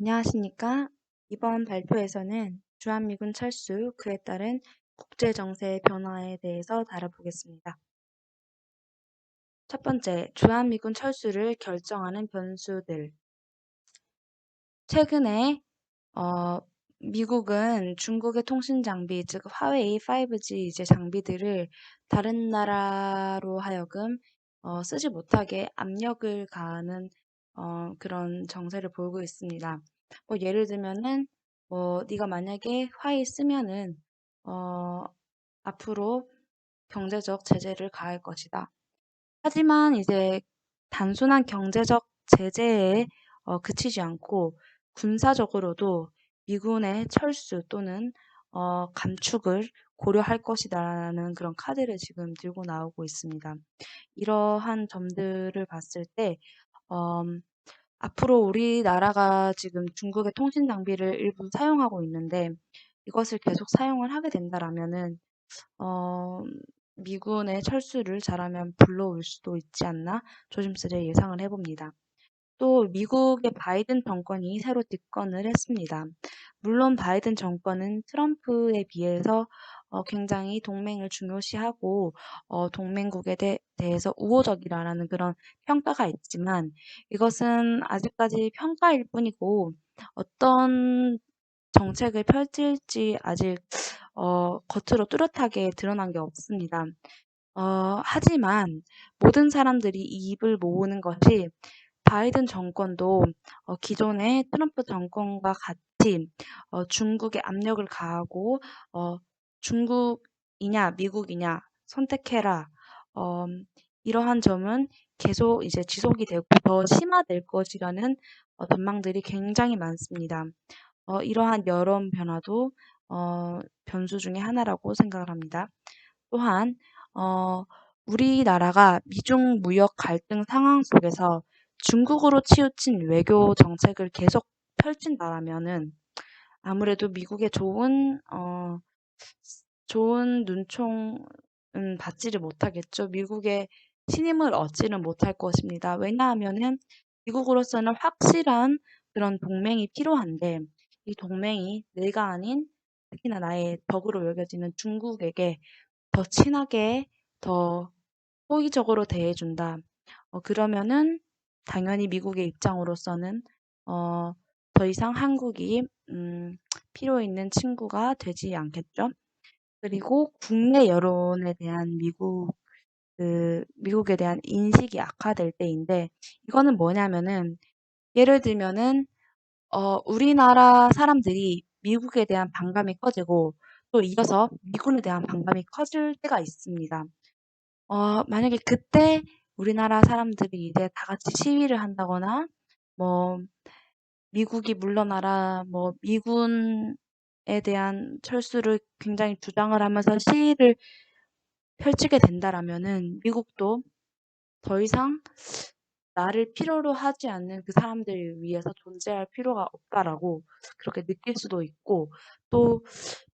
안녕하십니까? 이번 발표에서는 주한미군 철수, 그에 따른 국제정세 변화에 대해서 다뤄보겠습니다. 첫 번째, 주한미군 철수를 결정하는 변수들. 최근에 미국은 중국의 통신 장비, 즉 화웨이 5G 이제 장비들을 다른 나라로 하여금 쓰지 못하게 압력을 가하는 그런 정세를 보이고 있습니다. 뭐 예를 들면은 네가 만약에 화웨이 쓰면은 어, 앞으로 경제적 제재를 가할 것이다. 하지만 이제 단순한 경제적 제재에 그치지 않고 군사적으로도 미군의 철수 또는 감축을 고려할 것이다라는 그런 카드를 지금 들고 나오고 있습니다. 이러한 점들을 봤을 때 음, 앞으로 우리나라가 지금 중국의 통신 장비를 일부 사용하고 있는데 이것을 계속 사용을 하게 된다라면은 어, 미군의 철수를 잘하면 불러올 수도 있지 않나 조심스레 예상을 해봅니다. 또 미국의 바이든 정권이 새로 집권을 했습니다. 물론 바이든 정권은 트럼프에 비해서 굉장히 동맹을 중요시하고 동맹국에 대해서 우호적이라는 그런 평가가 있지만 이것은 아직까지 평가일 뿐이고 어떤 정책을 펼칠지 아직 겉으로 뚜렷하게 드러난 게 없습니다. 하지만 모든 사람들이 이 입을 모으는 것이 바이든 정권도 기존의 트럼프 정권과 같이 중국에 압력을 가하고 어, 중국이냐 미국이냐 선택해라. 어, 이러한 점은 계속 이제 지속이 되고 더 심화될 것이라는 전망들이 굉장히 많습니다. 이러한 여론 변화도 변수 중에 하나라고 생각을 합니다. 또한 어, 우리나라가 미중 무역 갈등 상황 속에서 중국으로 치우친 외교 정책을 계속 펼친다라면은 아무래도 미국의 좋은 눈총은 받지를 못하겠죠. 미국의 신임을 얻지는 못할 것입니다. 왜냐하면은 미국으로서는 확실한 그런 동맹이 필요한데 이 동맹이 내가 아닌 특히나 나의 적으로 여겨지는 중국에게 더 친하게 더 호의적으로 대해준다. 그러면은 당연히 미국의 입장으로서는 어, 더 이상 한국이 필요 있는 친구가 되지 않겠죠. 그리고 국내 여론에 대한 미국에 대한 인식이 악화될 때인데 이거는 뭐냐면은 예를 들면은 우리나라 사람들이 미국에 대한 반감이 커지고 또 이어서 미군에 대한 반감이 커질 때가 있습니다. 만약에 그때 우리나라 사람들이 이제 다 같이 시위를 한다거나 뭐 미국이 물러나라, 뭐 미군에 대한 철수를 굉장히 주장을 하면서 시위를 펼치게 된다라면은 미국도 더 이상 나를 필요로 하지 않는 그 사람들을 위해서 존재할 필요가 없다라고 그렇게 느낄 수도 있고 또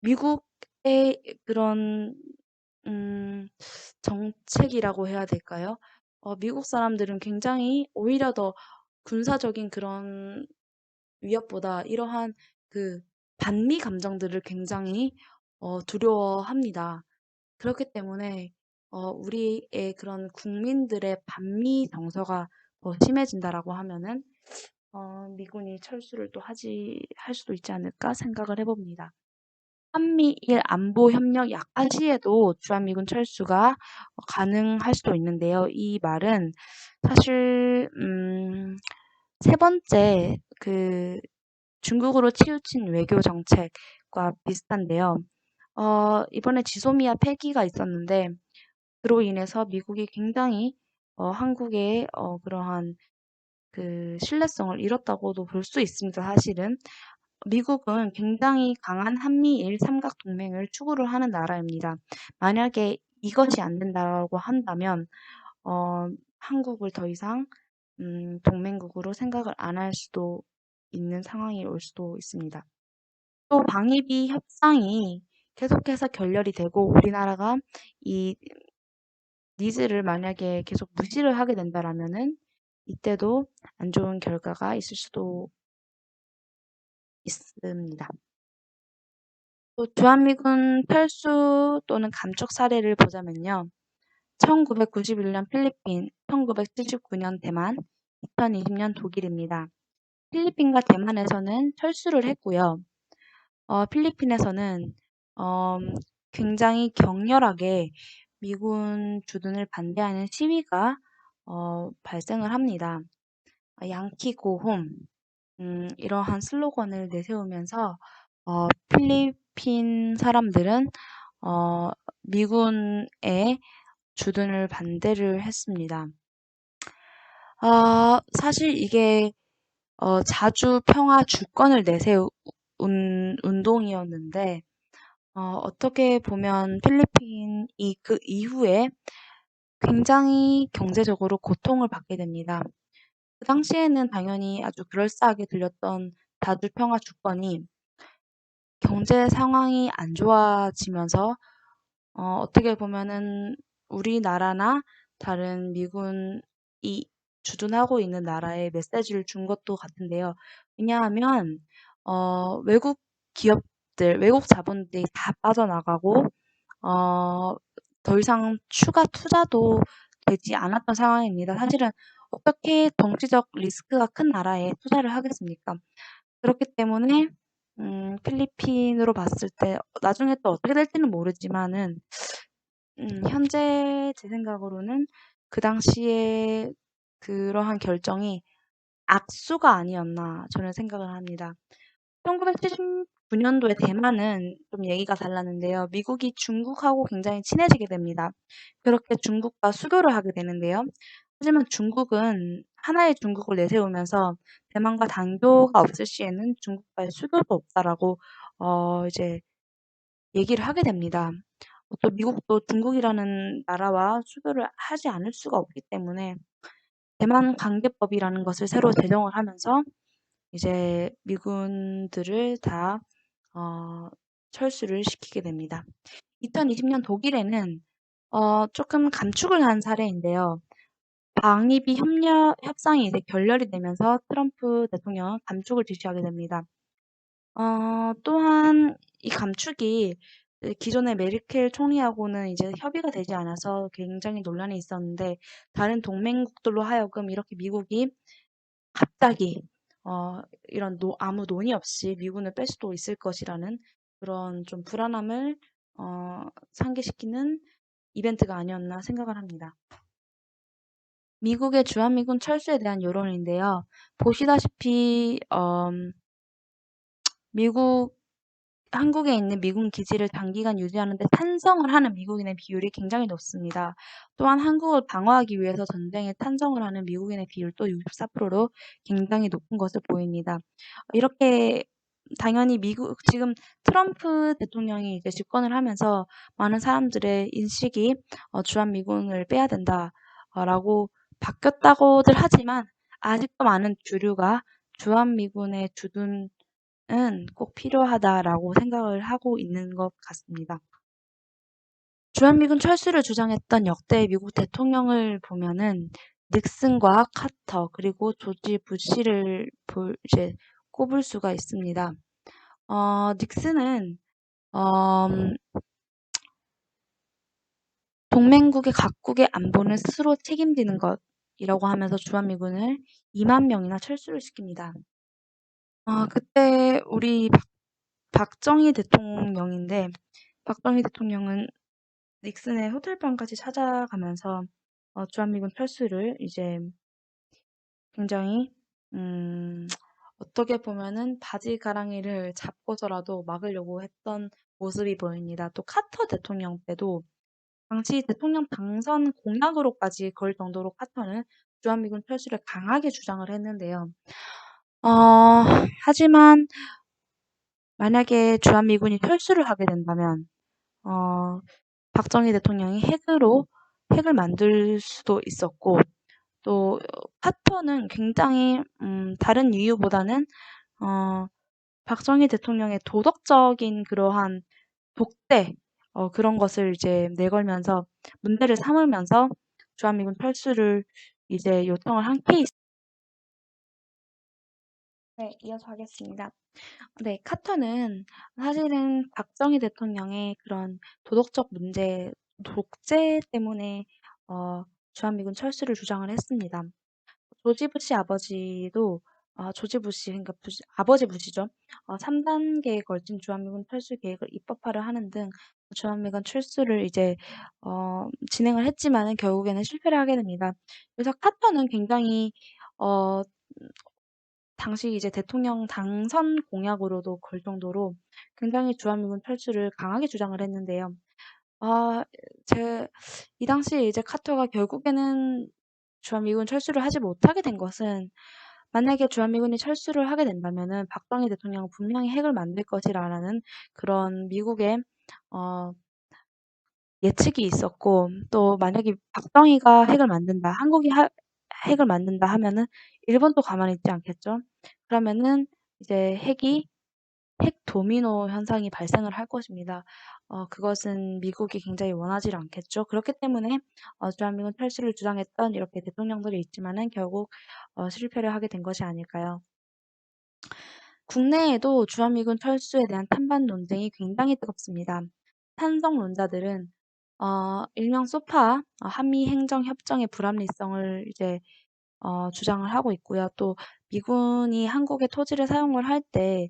미국의 그런 음, 정책이라고 해야 될까요? 미국 사람들은 굉장히 오히려 더 군사적인 그런 위협보다 이러한 그 반미 감정들을 굉장히 두려워합니다. 그렇기 때문에 우리의 그런 국민들의 반미 정서가 더 심해진다라고 하면은 미군이 철수를 또 할 수도 있지 않을까 생각을 해봅니다. 한미일 안보 협력 약화 시에도 주한미군 철수가 가능할 수도 있는데요. 이 말은 사실 세 번째 중국으로 치우친 외교 정책과 비슷한데요. 이번에 지소미아 폐기가 있었는데 그로 인해서 미국이 굉장히 한국의 그러한 그 신뢰성을 잃었다고도 볼 수 있습니다. 사실은 미국은 굉장히 강한 한미일 삼각 동맹을 추구를 하는 나라입니다. 만약에 이것이 안 된다고 한다면 한국을 더 이상 동맹국으로 생각을 안 할 수도 있는 상황이 올 수도 있습니다. 또 방위비 협상이 계속해서 결렬이 되고 우리나라가 이 니즈를 만약에 계속 무시를 하게 된다라면은 이때도 안 좋은 결과가 있을 수도 있습니다. 또 주한미군 철수 또는 감축 사례를 보자면요. 1991년 필리핀, 1979년 대만, 2020년 독일입니다. 필리핀과 대만에서는 철수를 했고요. 필리핀에서는 어, 굉장히 격렬하게 미군 주둔을 반대하는 시위가 발생을 합니다. 양키 고홈 이러한 슬로건을 내세우면서 필리핀 사람들은 어, 미군의 주둔을 반대를 했습니다. 사실 이게 자주 평화 주권을 내세운 운동이었는데 어떻게 보면 필리핀이 그 이후에 굉장히 경제적으로 고통을 받게 됩니다. 그 당시에는 당연히 아주 그럴싸하게 들렸던 자주 평화 주권이 경제 상황이 안 좋아지면서 어떻게 보면은 우리나라나 다른 미군이 주둔하고 있는 나라에 메시지를 준 것도 같은데요. 왜냐하면 외국 기업들, 외국 자본들이 다 빠져나가고 어, 더 이상 추가 투자도 되지 않았던 상황입니다. 사실은 어떻게 정치적 리스크가 큰 나라에 투자를 하겠습니까? 그렇기 때문에 필리핀으로 봤을 때 나중에 또 어떻게 될지는 모르지만은 현재 제 생각으로는 그 당시에 그러한 결정이 악수가 아니었나 저는 생각을 합니다. 1979년도에 대만은 좀 얘기가 달랐는데요. 미국이 중국하고 굉장히 친해지게 됩니다. 그렇게 중국과 수교를 하게 되는데요. 하지만 중국은 하나의 중국을 내세우면서 대만과 단교가 없을 시에는 중국과의 수교도 없다라고 이제 얘기를 하게 됩니다. 또 미국도 중국이라는 나라와 수교를 하지 않을 수가 없기 때문에 대만 관계법이라는 것을 새로 제정을 하면서 이제 미군들을 다 어, 철수를 시키게 됩니다. 2020년 독일에는 조금 감축을 한 사례인데요. 방위비 협상이 이제 결렬이 되면서 트럼프 대통령은 감축을 지시하게 됩니다. 또한 이 감축이 기존의 메르켈 총리하고는 이제 협의가 되지 않아서 굉장히 논란이 있었는데 다른 동맹국들로 하여금 이렇게 미국이 갑자기 이런 아무 논의 없이 미군을 뺄 수도 있을 것이라는 그런 좀 불안함을 상기시키는 이벤트가 아니었나 생각을 합니다. 미국의 주한미군 철수에 대한 여론인데요. 보시다시피 미국 한국에 있는 미군 기지를 단기간 유지하는 데 찬성을 하는 미국인의 비율이 굉장히 높습니다. 또한 한국을 방어하기 위해서 전쟁에 찬성을 하는 미국인의 비율도 64%로 굉장히 높은 것을 보입니다. 이렇게 당연히 미국 지금 트럼프 대통령이 이제 집권을 하면서 많은 사람들의 인식이 주한미군을 빼야 된다라고 바뀌었다고들 하지만 아직도 많은 주류가 주한미군의 주둔 은 꼭 필요하다라고 생각을 하고 있는 것 같습니다. 주한미군 철수를 주장했던 역대 미국 대통령을 보면은 닉슨과 카터 그리고 조지 부시를 이제 꼽을 수가 있습니다. 닉슨은 동맹국의 각국의 안보는 스스로 책임지는 것이라고 하면서 주한미군을 2만 명이나 철수를 시킵니다. 그때 우리 박정희 대통령인데 박정희 대통령은 닉슨의 호텔방까지 찾아가면서 주한미군 철수를 이제 굉장히 어떻게 보면은 바지가랑이를 잡고서라도 막으려고 했던 모습이 보입니다. 또 카터 대통령 때도 당시 대통령 당선 공약으로까지 걸 정도로 카터는 주한미군 철수를 강하게 주장을 했는데요. 하지만 만약에 주한미군이 철수를 하게 된다면 박정희 대통령이 핵을 만들 수도 있었고 또 카터는 굉장히 다른 이유보다는 박정희 대통령의 도덕적인 그러한 독대 그런 것을 이제 내걸면서 문제를 삼으면서 주한미군 철수를 이제 요청을 한 케이스. 네, 이어서 하겠습니다. 네, 카터는 사실은 박정희 대통령의 그런 도덕적 문제, 독재 때문에 어, 주한미군 철수를 주장을 했습니다. 조지 부시 아버지도 조지 부시 그러니까 아버지 부시죠. 3단계에 걸친 주한미군 철수 계획을 입법화를 하는 등 주한미군 철수를 이제 진행을 했지만은 결국에는 실패를 하게 됩니다. 그래서 카터는 굉장히 어 당시 이제 대통령 당선 공약으로도 걸 정도로 굉장히 주한미군 철수를 강하게 주장을 했는데요. 아 제 이 당시에 이제 카터가 결국에는 주한미군 철수를 하지 못하게 된 것은 만약에 주한미군이 철수를 하게 된다면은 박정희 대통령은 분명히 핵을 만들 것이라는 그런 미국의 어 예측이 있었고, 또 만약에 박정희가 핵을 만든다, 한국이 핵을 만든다 하면은 일본도 가만히 있지 않겠죠. 그러면은 이제 핵 도미노 현상이 발생을 할 것입니다. 그것은 미국이 굉장히 원하지 않겠죠. 그렇기 때문에 주한미군 철수를 주장했던 이렇게 대통령들이 있지만은 결국 실패를 하게 된 것이 아닐까요? 국내에도 주한미군 철수에 대한 찬반 논쟁이 굉장히 뜨겁습니다. 찬성론자들은 일명 소파, 한미 행정 협정의 불합리성을 이제 주장을 하고 있고요. 또 미군이 한국의 토지를 사용을 할 때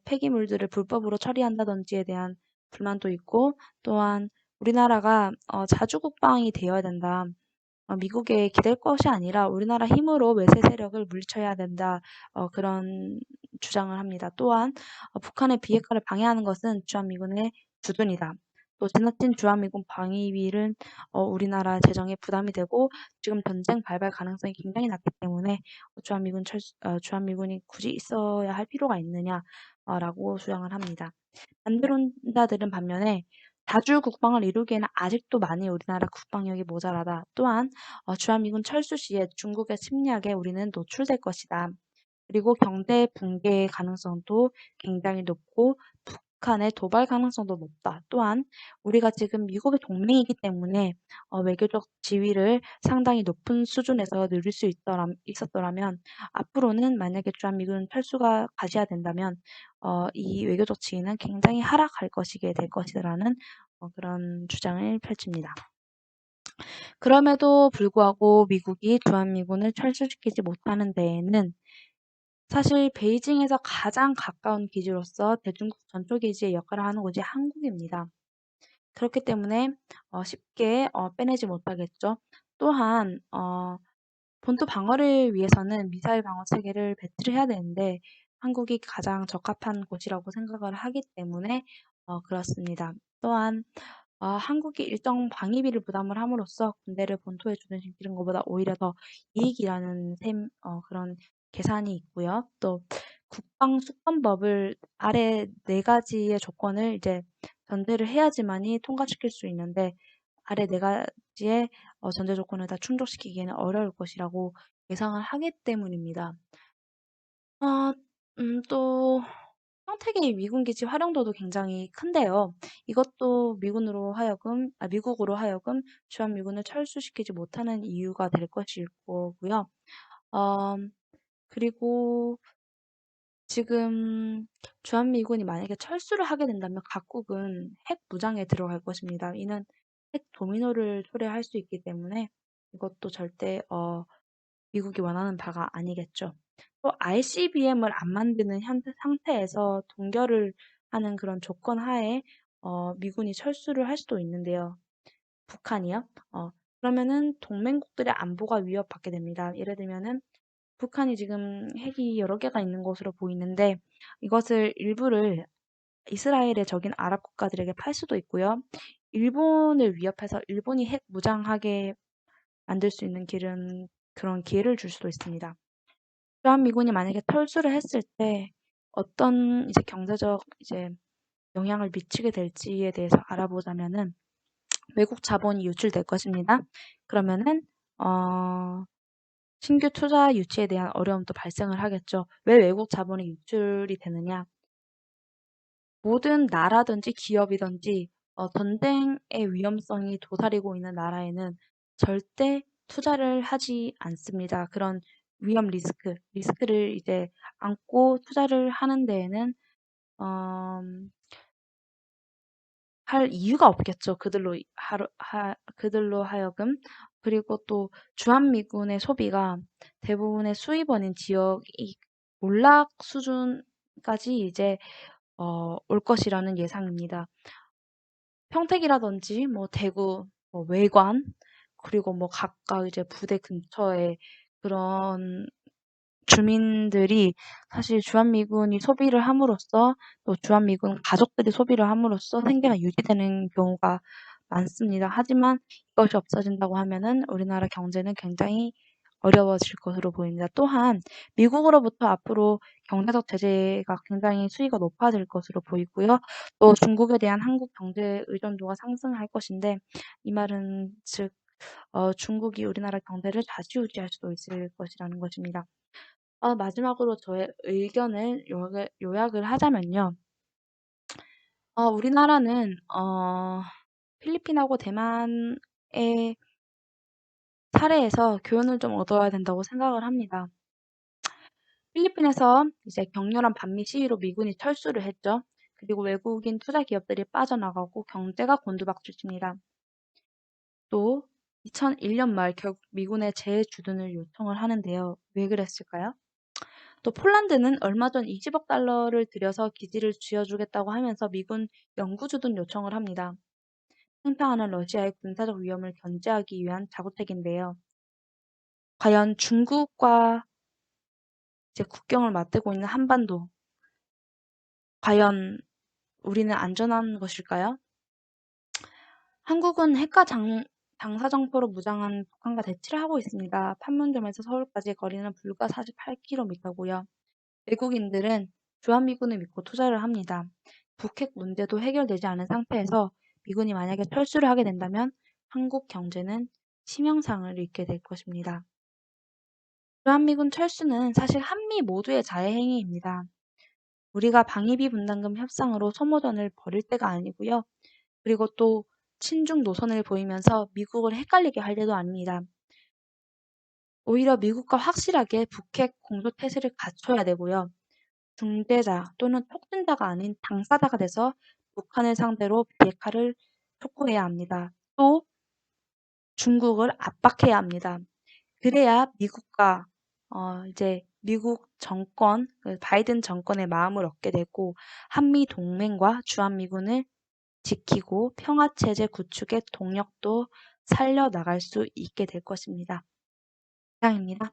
폐기물들을 불법으로 처리한다든지에 대한 불만도 있고, 또한 우리나라가 자주 국방이 되어야 된다. 미국에 기댈 것이 아니라 우리나라 힘으로 외세 세력을 물리쳐야 된다. 그런 주장을 합니다. 또한 북한의 비핵화를 방해하는 것은 주한미군의 주둔이다. 또 지나친 주한미군 방위비는 우리나라 재정에 부담이 되고 지금 전쟁 발발 가능성이 굉장히 낮기 때문에 주한미군이 굳이 있어야 할 필요가 있느냐 라고 주장을 합니다. 반대론자들은 반면에 다주 국방을 이루기에는 아직도 많이 우리나라 국방력이 모자라다. 또한 주한미군 철수 시에 중국의 침략에 우리는 노출될 것이다. 그리고 경제 붕괴의 가능성도 굉장히 높고 북한의 도발 가능성도 높다. 또한 우리가 지금 미국의 동맹이기 때문에 외교적 지위를 상당히 높은 수준에서 누릴 수 있었더라면 앞으로는 만약에 주한미군 철수가 가시화된다면 이 외교적 지위는 굉장히 하락할 것이게 될 것이라는 그런 주장을 펼칩니다. 그럼에도 불구하고 미국이 주한미군을 철수시키지 못하는 데에는 사실 베이징에서 가장 가까운 기지로서 대중국 전초기지의 역할을 하는 곳이 한국입니다. 그렇기 때문에 쉽게 빼내지 못하겠죠. 또한 본토 방어를 위해서는 미사일 방어 체계를 배치를 해야 되는데 한국이 가장 적합한 곳이라고 생각을 하기 때문에 그렇습니다. 또한 한국이 일정 방위비를 부담을 함으로써 군대를 본토에 주둔시키는 것보다 오히려 더 이익이라는 그런 계산이 있고요. 또 국방수권법을 아래 네 가지의 조건을 이제 전제를 해야지만이 통과시킬 수 있는데 아래 네 가지의 전제 조건을 다 충족시키기에는 어려울 것이라고 예상을 하기 때문입니다. 아, 또 평택의 미군 기지 활용도도 굉장히 큰데요. 이것도 미국으로 하여금 주한미군을 철수시키지 못하는 이유가 될 것일 거고요. 어, 그리고 지금 주한미군이 만약에 철수를 하게 된다면 각국은 핵 무장에 들어갈 것입니다. 이는 핵 도미노를 초래할 수 있기 때문에 이것도 절대 미국이 원하는 바가 아니겠죠. 또 ICBM을 안 만드는 상태에서 동결을 하는 그런 조건 하에 미군이 철수를 할 수도 있는데요. 북한이요? 그러면은 동맹국들의 안보가 위협받게 됩니다. 예를 들면은 북한이 지금 핵이 여러 개가 있는 것으로 보이는데 이것을 일부를 이스라엘의 적인 아랍 국가들에게 팔 수도 있고요. 일본을 위협해서 일본이 핵 무장하게 만들 수 있는 그런 기회를 줄 수도 있습니다. 주한미군이 만약에 철수를 했을 때 어떤 이제 경제적 이제 영향을 미치게 될지에 대해서 알아보자면은 외국 자본이 유출될 것입니다. 그러면은 신규 투자 유치에 대한 어려움도 발생을 하겠죠. 왜 외국 자본이 유출이 되느냐? 모든 나라든지 기업이든지 전쟁의 위험성이 도사리고 있는 나라에는 절대 투자를 하지 않습니다. 그런 위험 리스크를 이제 안고 투자를 하는 데에는 할 이유가 없겠죠. 그들로 하여금. 그리고 또 주한미군의 소비가 대부분의 수입원인 지역이 몰락 수준까지 이제 올 것이라는 예상입니다. 평택이라든지 뭐 대구, 뭐 외관, 그리고 뭐 각각 이제 부대 근처에 그런 주민들이 사실 주한미군이 소비를 함으로써 또 주한미군 가족들이 소비를 함으로써 생계가 유지되는 경우가 많습니다. 하지만 이것이 없어진다고 하면은 우리나라 경제는 굉장히 어려워질 것으로 보입니다. 또한 미국으로부터 앞으로 경제적 제재가 굉장히 수위가 높아질 것으로 보이고요. 또 중국에 대한 한국 경제 의존도가 상승할 것인데 이 말은 즉 중국이 우리나라 경제를 좌지우지할 수도 있을 것이라는 것입니다. 마지막으로 저의 의견을 요약을 하자면요. 우리나라는 필리핀하고 대만의 사례에서 교훈을 좀 얻어야 된다고 생각을 합니다. 필리핀에서 이제 격렬한 반미 시위로 미군이 철수를 했죠. 그리고 외국인 투자 기업들이 빠져나가고 경제가 곤두박질입니다. 또 2001년 말 결국 미군의 재주둔을 요청을 하는데요. 왜 그랬을까요? 또 폴란드는 얼마 전 20억 달러를 들여서 기지를 쥐어주겠다고 하면서 미군 영구주둔 요청을 합니다. 팽창하는 러시아의 군사적 위험을 견제하기 위한 자구책인데요. 과연 중국과 이제 국경을 맞대고 있는 한반도, 과연 우리는 안전한 것일까요? 한국은 방사정포로 무장한 북한과 대치를 하고 있습니다. 판문점에서 서울까지의 거리는 불과 48km고요. 외국인들은 주한미군을 믿고 투자를 합니다. 북핵 문제도 해결되지 않은 상태에서 미군이 만약에 철수를 하게 된다면 한국 경제는 치명상을 입게 될 것입니다. 주한미군 철수는 사실 한미 모두의 자해행위입니다. 우리가 방위비 분담금 협상으로 소모전을 벌일 때가 아니고요. 그리고 또 친중 노선을 보이면서 미국을 헷갈리게 할 때도 아닙니다. 오히려 미국과 확실하게 북핵 공조태세를 갖춰야 되고요. 중재자 또는 촉진자가 아닌 당사자가 돼서 북한을 상대로 비핵화를 촉구해야 합니다. 또 중국을 압박해야 합니다. 그래야 미국과 이제 미국 정권, 바이든 정권의 마음을 얻게 되고 한미 동맹과 주한미군을 지키고 평화체제 구축의 동력도 살려나갈 수 있게 될 것입니다. 이상입니다.